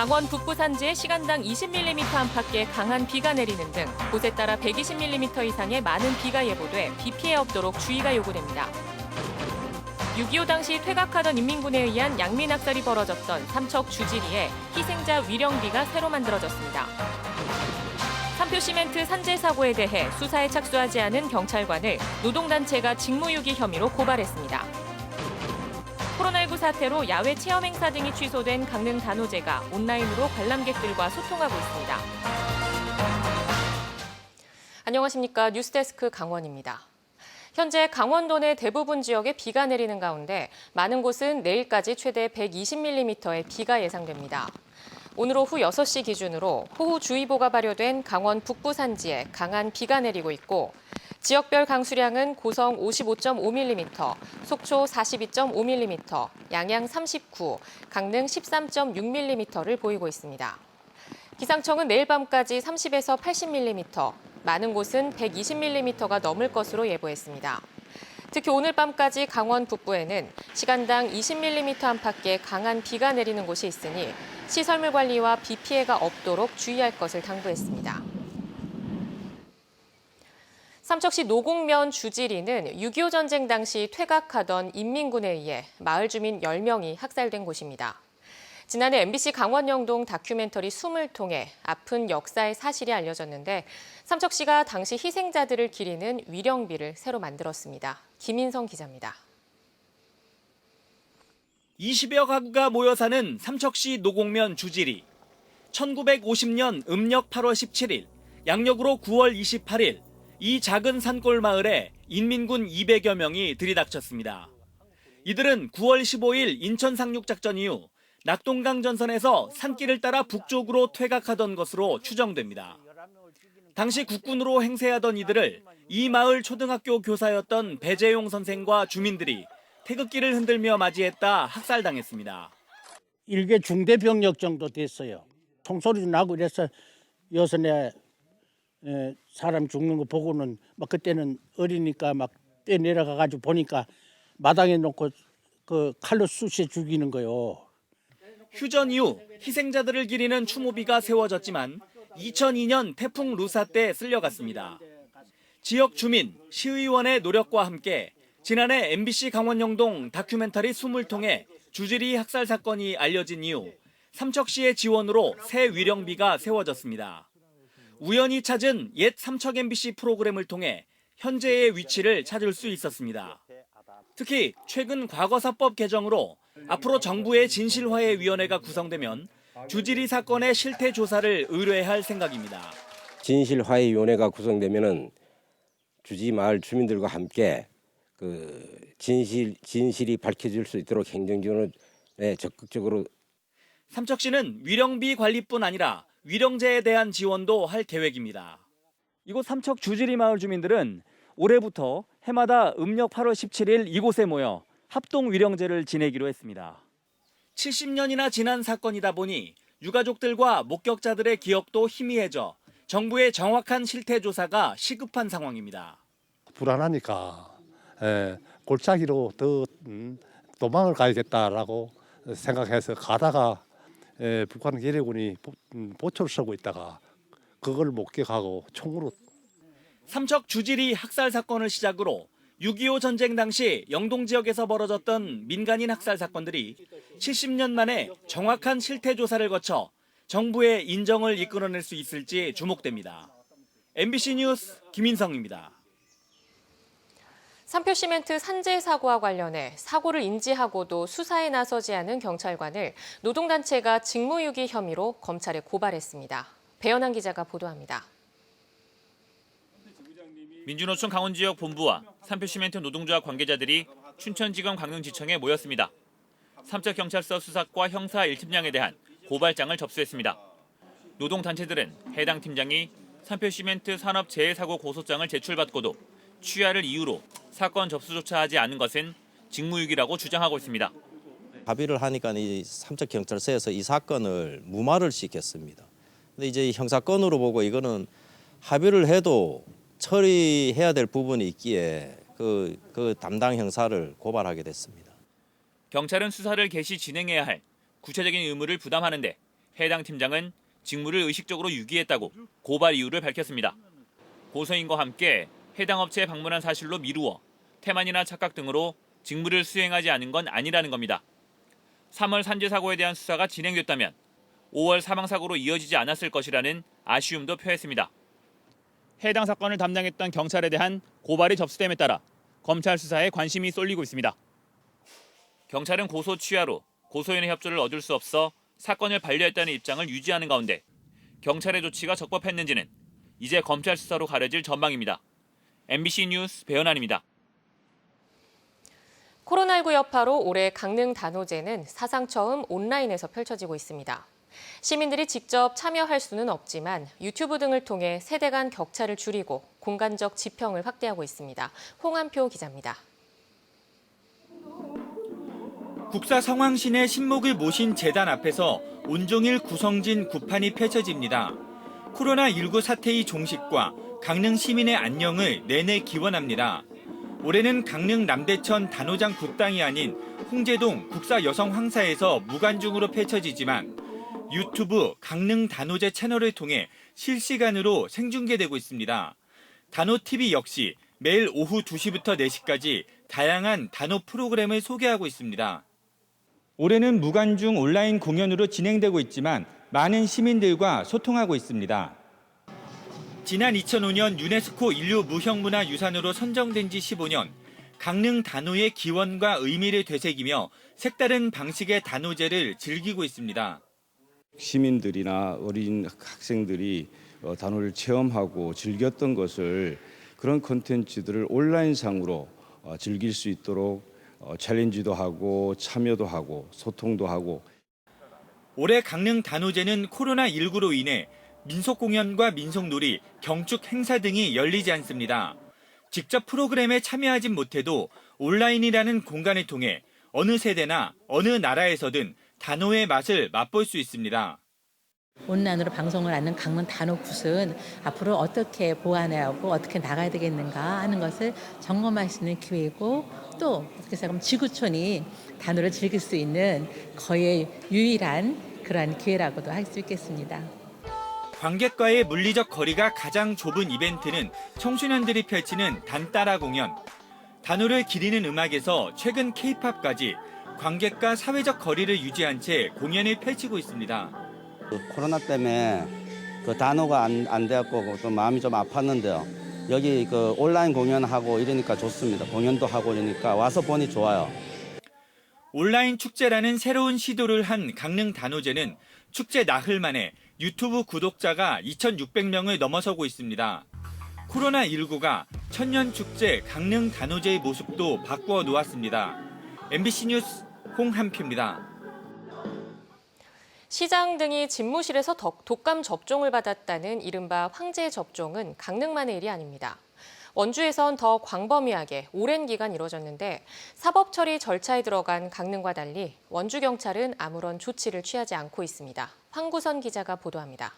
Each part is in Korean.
강원 북부 산지에 시간당 20mm 안팎의 강한 비가 내리는 등 곳에 따라 120mm 이상의 많은 비가 예보돼 비 피해 없도록 주의가 요구됩니다. 6.25 당시 퇴각하던 인민군에 의한 양민학살이 벌어졌던 삼척 주지리에 희생자 위령비가 새로 만들어졌습니다. 삼표시멘트 산재 사고에 대해 수사에 착수하지 않은 경찰관을 노동단체가 직무유기 혐의로 고발했습니다. 코로나19 사태로 야외 체험 행사 등이 취소된 강릉 단오제가 온라인으로 관람객들과 소통하고 있습니다. 안녕하십니까. 뉴스데스크 강원입니다. 현재 강원도 내 대부분 지역에 비가 내리는 가운데 많은 곳은 내일까지 최대 120mm의 비가 예상됩니다. 오늘 오후 6시 기준으로 호우주의보가 발효된 강원 북부 산지에 강한 비가 내리고 있고 지역별 강수량은 고성 55.5mm, 속초 42.5mm, 양양 39, 강릉 13.6mm를 보이고 있습니다. 기상청은 내일 밤까지 30에서 80mm, 많은 곳은 120mm가 넘을 것으로 예보했습니다. 특히 오늘 밤까지 강원 북부에는 시간당 20mm 안팎의 강한 비가 내리는 곳이 있으니 시설물 관리와 비 피해가 없도록 주의할 것을 당부했습니다. 삼척시 노곡면 주지리는 6.25 전쟁 당시 퇴각하던 인민군에 의해 마을 주민 10명이 학살된 곳입니다. 지난해 MBC 강원영동 다큐멘터리 숨을 통해 아픈 역사의 사실이 알려졌는데 삼척시가 당시 희생자들을 기리는 위령비를 새로 만들었습니다. 김인성 기자입니다. 20여 가구가 모여 사는 삼척시 노곡면 주지리. 1950년 음력 8월 17일, 양력으로 9월 28일, 이 작은 산골 마을에 인민군 200여 명이 들이닥쳤습니다. 이들은 9월 15일 인천 상륙작전 이후 낙동강 전선에서 산길을 따라 북쪽으로 퇴각하던 것으로 추정됩니다. 당시 국군으로 행세하던 이들을 이 마을 초등학교 교사였던 배재용 선생과 주민들이 태극기를 흔들며 맞이했다 학살당했습니다. 일개 중대 병력 정도 됐어요. 총소리도 나고 이래서 여선에 사람 죽는 거 보고는 막 그때는 어리니까 막 뛰어내려가 가지고 보니까 마당에 놓고 그 칼로 쑤셔 죽이는 거요. 휴전 이후 희생자들을 기리는 추모비가 세워졌지만 2002년 태풍 루사 때 쓸려갔습니다. 지역 주민, 시의원의 노력과 함께 지난해 MBC 강원영동 다큐멘터리 숨을 통해 주지리 학살 사건이 알려진 이후 삼척시의 지원으로 새 위령비가 세워졌습니다. 우연히 찾은 옛 삼척 MBC 프로그램을 통해 현재의 위치를 찾을 수 있었습니다. 특히 최근 과거사법 개정으로 앞으로 정부의 진실화해위원회가 구성되면 주지리 사건의 실태 조사를 의뢰할 생각입니다. 진실화해위원회가 구성되면은 주지 마을 주민들과 함께 그 진실이 밝혀질 수 있도록 행정지원을 적극적으로. 삼척시는 위령비 관리뿐 아니라 위령제에 대한 지원도 할 계획입니다. 이곳 삼척 주지리 마을 주민들은 올해부터 해마다 음력 8월 17일 이곳에 모여 합동 위령제를 지내기로 했습니다. 70년이나 지난 사건이다 보니 유가족들과 목격자들의 기억도 희미해져 정부의 정확한 실태 조사가 시급한 상황입니다. 불안하니까 골짜기로 더 도망을 가야겠다라고 생각해서 가다가 북한 계례군이 보초를 서고 있다가 그걸 목격하고 총으로. 삼척 주지리 학살 사건을 시작으로 6.25 전쟁 당시 영동 지역에서 벌어졌던 민간인 학살 사건들이 70년 만에 정확한 실태 조사를 거쳐 정부의 인정을 이끌어낼 수 있을지 주목됩니다. MBC 뉴스 김인성입니다. 삼표시멘트 산재 사고와 관련해 사고를 인지하고도 수사에 나서지 않은 경찰관을 노동단체가 직무유기 혐의로 검찰에 고발했습니다. 배연한 기자가 보도합니다. 민주노총 강원지역 본부와 삼표시멘트 노동조합 관계자들이 춘천지검 강릉지청에 모였습니다. 삼척경찰서 수사과 형사 1팀장에 대한 고발장을 접수했습니다. 노동단체들은 해당 팀장이 삼표시멘트 산업재해사고 고소장을 제출받고도 취하를 이유로 사건 접수조차 하지 않은 것은 직무유기라고 주장하고 있습니다. 합의를 하니까 이 삼척경찰서에서 이 사건을 무마를 시켰습니다. 근데 이제 형사건으로 보고 이거는 합의를 해도 처리해야 될 부분이 있기에 그 담당 형사를 고발하게 됐습니다. 경찰은 수사를 개시 진행해야 할 구체적인 의무를 부담하는데 해당 팀장은 직무를 의식적으로 유기했다고 고발 이유를 밝혔습니다. 고소인과 함께 해당 업체에 방문한 사실로 미루어 태만이나 착각 등으로 직무를 수행하지 않은 건 아니라는 겁니다. 3월 산재 사고에 대한 수사가 진행됐다면 5월 사망 사고로 이어지지 않았을 것이라는 아쉬움도 표했습니다. 해당 사건을 담당했던 경찰에 대한 고발이 접수됨에 따라 검찰 수사에 관심이 쏠리고 있습니다. 경찰은 고소 취하로 고소인의 협조를 얻을 수 없어 사건을 반려했다는 입장을 유지하는 가운데 경찰의 조치가 적법했는지는 이제 검찰 수사로 가려질 전망입니다. MBC 뉴스 배현환입니다. 코로나19 여파로 올해 강릉 단오제는 사상 처음 온라인에서 펼쳐지고 있습니다. 시민들이 직접 참여할 수는 없지만 유튜브 등을 통해 세대 간 격차를 줄이고 공간적 지평을 확대하고 있습니다. 홍한표 기자입니다. 국사성황신의 신목을 모신 재단 앞에서 온종일 구성진 구판이 펼쳐집니다. 코로나19 사태의 종식과 강릉 시민의 안녕을 내내 기원합니다. 올해는 강릉 남대천 단오장 국당이 아닌 홍제동 국사여성황사에서 무관중으로 펼쳐지지만 유튜브 강릉 단오제 채널을 통해 실시간으로 생중계되고 있습니다. 단오TV 역시 매일 오후 2시부터 4시까지 다양한 단오 프로그램을 소개하고 있습니다. 올해는 무관중 온라인 공연으로 진행되고 있지만 많은 시민들과 소통하고 있습니다. 지난 2005년 유네스코 인류 무형문화유산으로 선정된 지 15년, 강릉 단오의 기원과 의미를 되새기며 색다른 방식의 단오제를 즐기고 있습니다. 시민들이나 어린 학생들이 단오를 체험하고 즐겼던 것을 그런 콘텐츠들을 온라인상으로 즐길 수 있도록 챌린지도 하고 참여도 하고 소통도 하고. 올해 강릉 단오제는 코로나19로 인해 민속공연과 민속놀이, 경축 행사 등이 열리지 않습니다. 직접 프로그램에 참여하진 못해도 온라인이라는 공간을 통해 어느 세대나 어느 나라에서든 단오의 맛을 맛볼 수 있습니다. 온라인으로 방송을 하는 강릉 단오굿은 앞으로 어떻게 보완하고 어떻게 나가야 되겠는가 하는 것을 점검할 수 있는 기회이고 또 어떻게 생각하면 지구촌이 단오를 즐길 수 있는 거의 유일한 그러한 기회라고도 할 수 있겠습니다. 관객과의 물리적 거리가 가장 좁은 이벤트는 청소년들이 펼치는 단따라 공연. 단오를 기리는 음악에서 최근 K-팝까지 관객과 사회적 거리를 유지한 채 공연을 펼치고 있습니다. 코로나 때문에 그 단오가 안 돼갖고 좀 마음이 좀 아팠는데요. 여기 그 온라인 공연하고 이러니까 좋습니다. 공연도 하고 이러니까 와서 보니 좋아요. 온라인 축제라는 새로운 시도를 한 강릉 단오제는 축제 나흘 만에 유튜브 구독자가 2,600명을 넘어서고 있습니다. 코로나19가 천년축제 강릉 단오제의 모습도 바꾸어 놓았습니다. MBC 뉴스 홍한표입니다. 시장 등이 집무실에서 독감 접종을 받았다는 이른바 황제 접종은 강릉만의 일이 아닙니다. 원주에선 더 광범위하게 오랜 기간 이뤄졌는데 사법 처리 절차에 들어간 강릉과 달리 원주경찰은 아무런 조치를 취하지 않고 있습니다. 황구선 기자가 보도합니다.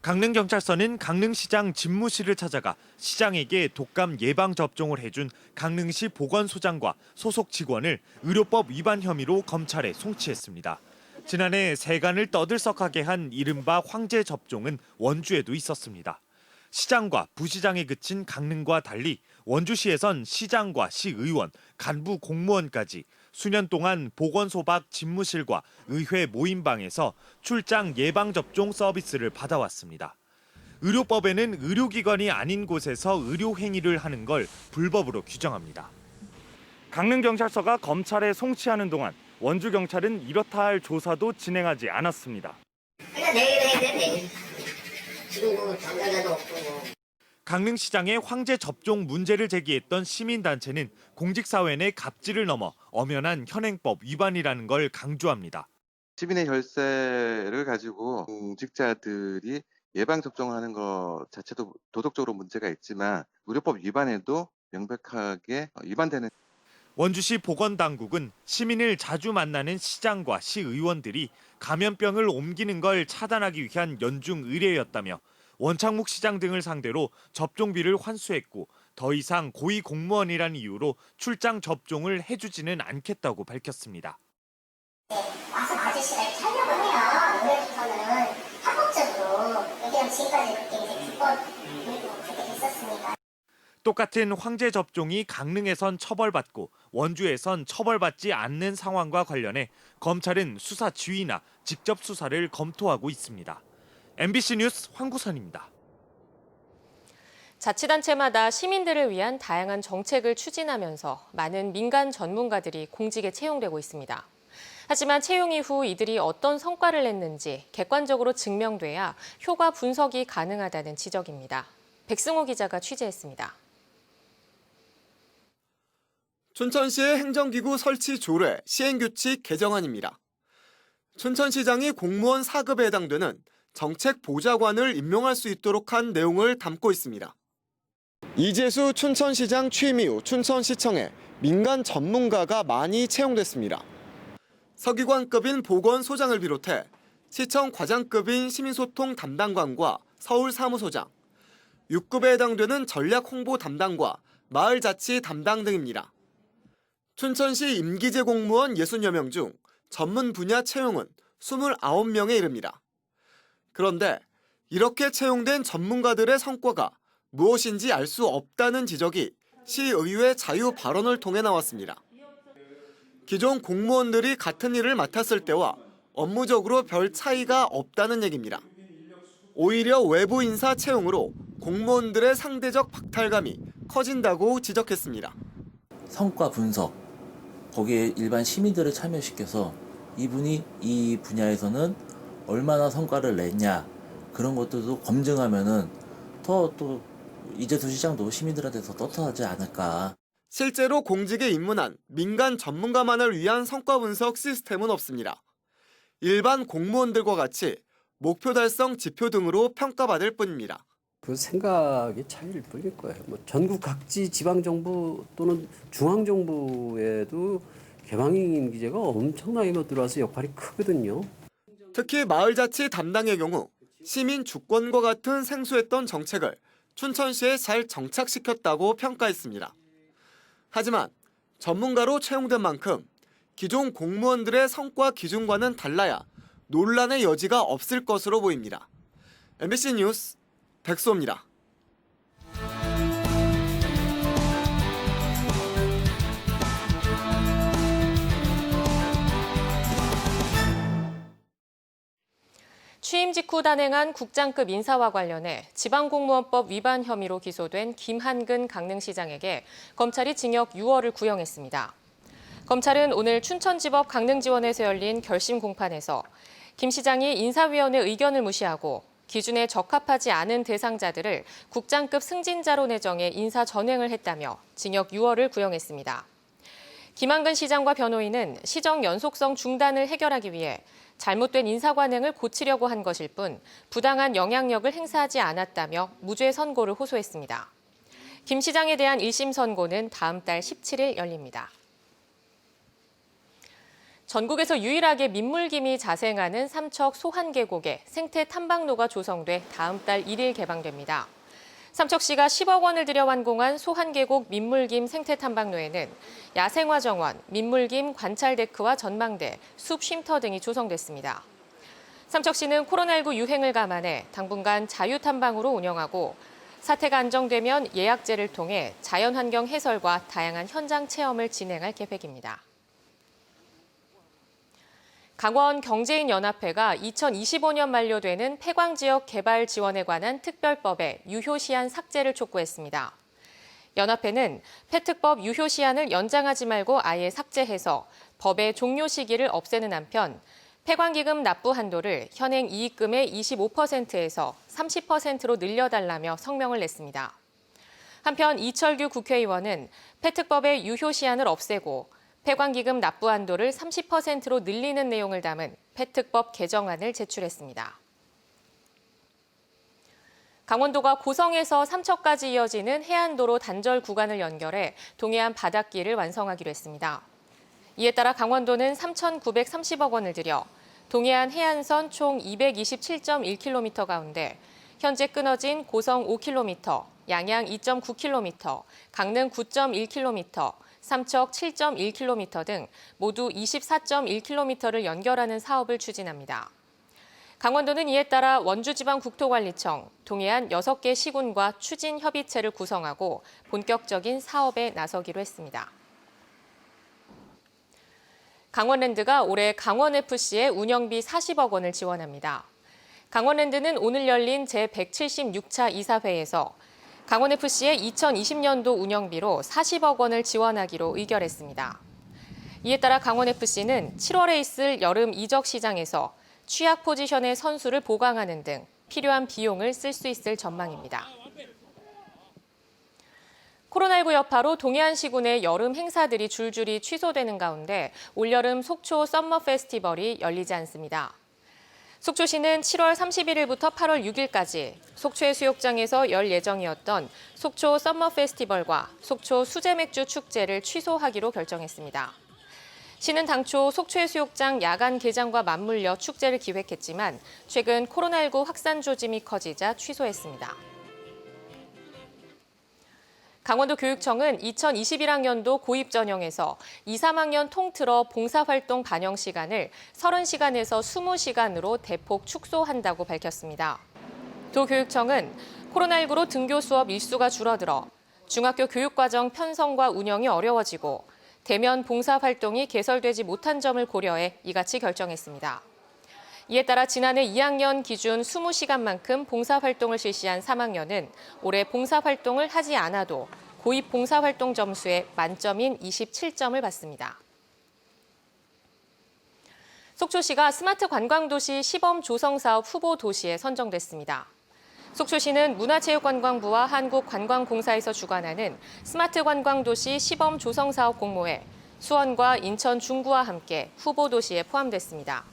강릉경찰서는 강릉시장 집무실을 찾아가 시장에게 독감 예방 접종을 해준 강릉시 보건소장과 소속 직원을 의료법 위반 혐의로 검찰에 송치했습니다. 지난해 세간을 떠들썩하게 한 이른바 황제 접종은 원주에도 있었습니다. 시장과 부시장에 그친 강릉과 달리 원주시에선 시장과 시의원, 간부 공무원까지 수년 동안 보건소 밖 집무실과 의회 모임방에서 출장 예방접종 서비스를 받아왔습니다. 의료법에는 의료기관이 아닌 곳에서 의료행위를 하는 걸 불법으로 규정합니다. 강릉경찰서가 검찰에 송치하는 동안 원주경찰은 이렇다 할 조사도 진행하지 않았습니다. 그냥 내일 해야 돼, 내일. 지금 뭐 당사자도 없고. 강릉시장의 황제 접종 문제를 제기했던 시민단체는 공직사회 내 갑질을 넘어 엄연한 현행법 위반이라는 걸 강조합니다. 시민의 혈세를 가지고 공직자들이 예방접종하는 것 자체도 도덕적으로 문제가 있지만 의료법 위반에도 명백하게 위반되는. 원주시 보건당국은 시민을 자주 만나는 시장과 시의원들이 감염병을 옮기는 걸 차단하기 위한 연중 의뢰였다며 원창묵 시장 등을 상대로 접종비를 환수했고 더 이상 고위공무원이라는 이유로 출장 접종을 해주지는 않겠다고 밝혔습니다. 와서 아저씨를 하려고 해요. 의회부터는 합법적으로. 왜냐면 지금까지 그게 이제 불법이고 그렇게 됐었으니까. 똑같은 황제 접종이 강릉에선 처벌받고 원주에선 처벌받지 않는 상황과 관련해 검찰은 수사 지휘나 직접 수사를 검토하고 있습니다. MBC 뉴스 황구선입니다. 자치단체마다 시민들을 위한 다양한 정책을 추진하면서 많은 민간 전문가들이 공직에 채용되고 있습니다. 하지만 채용 이후 이들이 어떤 성과를 냈는지 객관적으로 증명돼야 효과 분석이 가능하다는 지적입니다. 백승호 기자가 취재했습니다. 춘천시의 행정기구 설치 조례 시행규칙 개정안입니다. 춘천시장이 공무원 4급에 해당되는 정책보좌관을 임명할 수 있도록 한 내용을 담고 있습니다. 이재수 춘천시장 취임 이후 춘천시청에 민간 전문가가 많이 채용됐습니다. 서기관급인 보건소장을 비롯해 시청 과장급인 시민소통 담당관과 서울사무소장, 6급에 해당되는 전략홍보 담당과 마을자치 담당 등입니다. 춘천시 임기제 공무원 60여 명 중 전문 분야 채용은 29명에 이릅니다. 그런데 이렇게 채용된 전문가들의 성과가 무엇인지 알 수 없다는 지적이 시의회 자유 발언을 통해 나왔습니다. 기존 공무원들이 같은 일을 맡았을 때와 업무적으로 별 차이가 없다는 얘기입니다. 오히려 외부 인사 채용으로 공무원들의 상대적 박탈감이 커진다고 지적했습니다. 성과 분석, 거기에 일반 시민들을 참여시켜서 이분이 이 분야에서는 얼마나 성과를 냈냐, 그런 것들도 검증하면은 또 이재수 시장도 시민들한테서 떳떳하지 않을까. 실제로 공직에 입문한 민간 전문가만을 위한 성과 분석 시스템은 없습니다. 일반 공무원들과 같이 목표 달성 지표 등으로 평가받을 뿐입니다. 그 생각의 차이일 뿐일 거예요. 전국 각지 지방정부 또는 중앙정부에도 개방임 기제가 엄청나게 들어와서 역할이 크거든요. 특히 마을자치 담당의 경우 시민 주권과 같은 생소했던 정책을 춘천시에 잘 정착시켰다고 평가했습니다. 하지만 전문가로 채용된 만큼 기존 공무원들의 성과 기준과는 달라야 논란의 여지가 없을 것으로 보입니다. MBC 뉴스 백소입니다. 취임 직후 단행한 국장급 인사와 관련해 지방공무원법 위반 혐의로 기소된 김한근 강릉시장에게 검찰이 징역 6월을 구형했습니다. 검찰은 오늘 춘천지법 강릉지원에서 열린 결심 공판에서 김 시장이 인사위원회 의견을 무시하고 기준에 적합하지 않은 대상자들을 국장급 승진자로 내정해 인사 전횡을 했다며 징역 6월을 구형했습니다. 김한근 시장과 변호인은 시정 연속성 중단을 해결하기 위해 잘못된 인사 관행을 고치려고 한 것일 뿐 부당한 영향력을 행사하지 않았다며 무죄 선고를 호소했습니다. 김 시장에 대한 1심 선고는 다음 달 17일 열립니다. 전국에서 유일하게 민물김이 자생하는 삼척 소한계곡에 생태 탐방로가 조성돼 다음 달 1일 개방됩니다. 삼척시가 10억 원을 들여 완공한 소한계곡 민물김 생태 탐방로에는 야생화 정원, 민물김 관찰 데크와 전망대, 숲 쉼터 등이 조성됐습니다. 삼척시는 코로나19 유행을 감안해 당분간 자유탐방으로 운영하고 사태가 안정되면 예약제를 통해 자연환경 해설과 다양한 현장 체험을 진행할 계획입니다. 강원경제인연합회가 2025년 만료되는 폐광지역 개발 지원에 관한 특별법의 유효시한 삭제를 촉구했습니다. 연합회는 폐특법 유효시한을 연장하지 말고 아예 삭제해서 법의 종료 시기를 없애는 한편 폐광기금 납부 한도를 현행 이익금의 25%에서 30%로 늘려달라며 성명을 냈습니다. 한편 이철규 국회의원은 폐특법의 유효시한을 없애고 폐광기금 납부 한도를 30%로 늘리는 내용을 담은 폐특법 개정안을 제출했습니다. 강원도가 고성에서 삼척까지 이어지는 해안도로 단절 구간을 연결해 동해안 바닷길을 완성하기로 했습니다. 이에 따라 강원도는 3,930억 원을 들여 동해안 해안선 총 227.1km 가운데 현재 끊어진 고성 5km, 양양 2.9km, 강릉 9.1km, 삼척 7.1km 등 모두 24.1km를 연결하는 사업을 추진합니다. 강원도는 이에 따라 원주지방국토관리청, 동해안 6개 시군과 추진협의체를 구성하고 본격적인 사업에 나서기로 했습니다. 강원랜드가 올해 강원FC에 운영비 40억 원을 지원합니다. 강원랜드는 오늘 열린 제176차 이사회에서 강원FC의 2020년도 운영비로 40억 원을 지원하기로 의결했습니다. 이에 따라 강원FC는 7월에 있을 여름 이적 시장에서 취약 포지션의 선수를 보강하는 등 필요한 비용을 쓸 수 있을 전망입니다. 코로나19 여파로 동해안 시군의 여름 행사들이 줄줄이 취소되는 가운데 올여름 속초 썸머 페스티벌이 열리지 않습니다. 속초시는 7월 31일부터 8월 6일까지 속초해수욕장에서 열 예정이었던 속초 썸머 페스티벌과 속초 수제맥주 축제를 취소하기로 결정했습니다. 시는 당초 속초해수욕장 야간 개장과 맞물려 축제를 기획했지만 최근 코로나19 확산 조짐이 커지자 취소했습니다. 강원도 교육청은 2021학년도 고입 전형에서 2, 3학년 통틀어 봉사활동 반영 시간을 30시간에서 20시간으로 대폭 축소한다고 밝혔습니다. 도교육청은 코로나19로 등교 수업 일수가 줄어들어 중학교 교육과정 편성과 운영이 어려워지고 대면 봉사활동이 개설되지 못한 점을 고려해 이같이 결정했습니다. 이에 따라 지난해 2학년 기준 20시간만큼 봉사활동을 실시한 3학년은 올해 봉사활동을 하지 않아도 고입 봉사활동 점수에 만점인 27점을 받습니다. 속초시가 스마트 관광도시 시범 조성사업 후보 도시에 선정됐습니다. 속초시는 문화체육관광부와 한국관광공사에서 주관하는 스마트 관광도시 시범 조성사업 공모에 수원과 인천 중구와 함께 후보 도시에 포함됐습니다.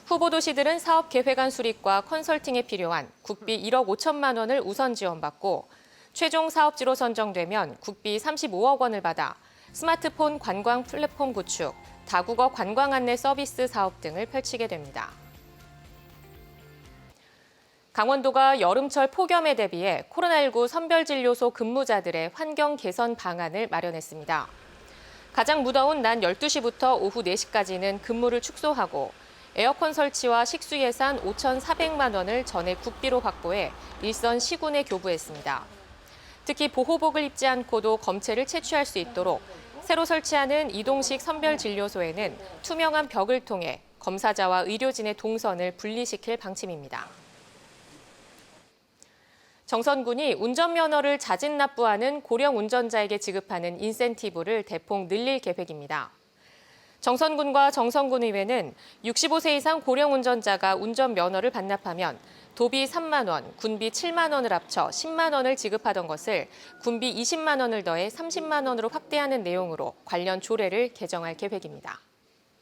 후보 도시들은 사업 계획안 수립과 컨설팅에 필요한 국비 1억 5천만 원을 우선 지원받고 최종 사업지로 선정되면 국비 35억 원을 받아 스마트폰 관광 플랫폼 구축, 다국어 관광 안내 서비스 사업 등을 펼치게 됩니다. 강원도가 여름철 폭염에 대비해 코로나19 선별진료소 근무자들의 환경 개선 방안을 마련했습니다. 가장 무더운 낮 12시부터 오후 4시까지는 근무를 축소하고 에어컨 설치와 식수 예산 5,400만 원을 전액 국비로 확보해 일선 시군에 교부했습니다. 특히 보호복을 입지 않고도 검체를 채취할 수 있도록 새로 설치하는 이동식 선별진료소에는 투명한 벽을 통해 검사자와 의료진의 동선을 분리시킬 방침입니다. 정선군이 운전면허를 자진 납부하는 고령 운전자에게 지급하는 인센티브를 대폭 늘릴 계획입니다. 정선군과 정선군의회는 65세 이상 고령 운전자가 운전면허를 반납하면 도비 3만 원, 군비 7만 원을 합쳐 10만 원을 지급하던 것을 군비 20만 원을 더해 30만 원으로 확대하는 내용으로 관련 조례를 개정할 계획입니다.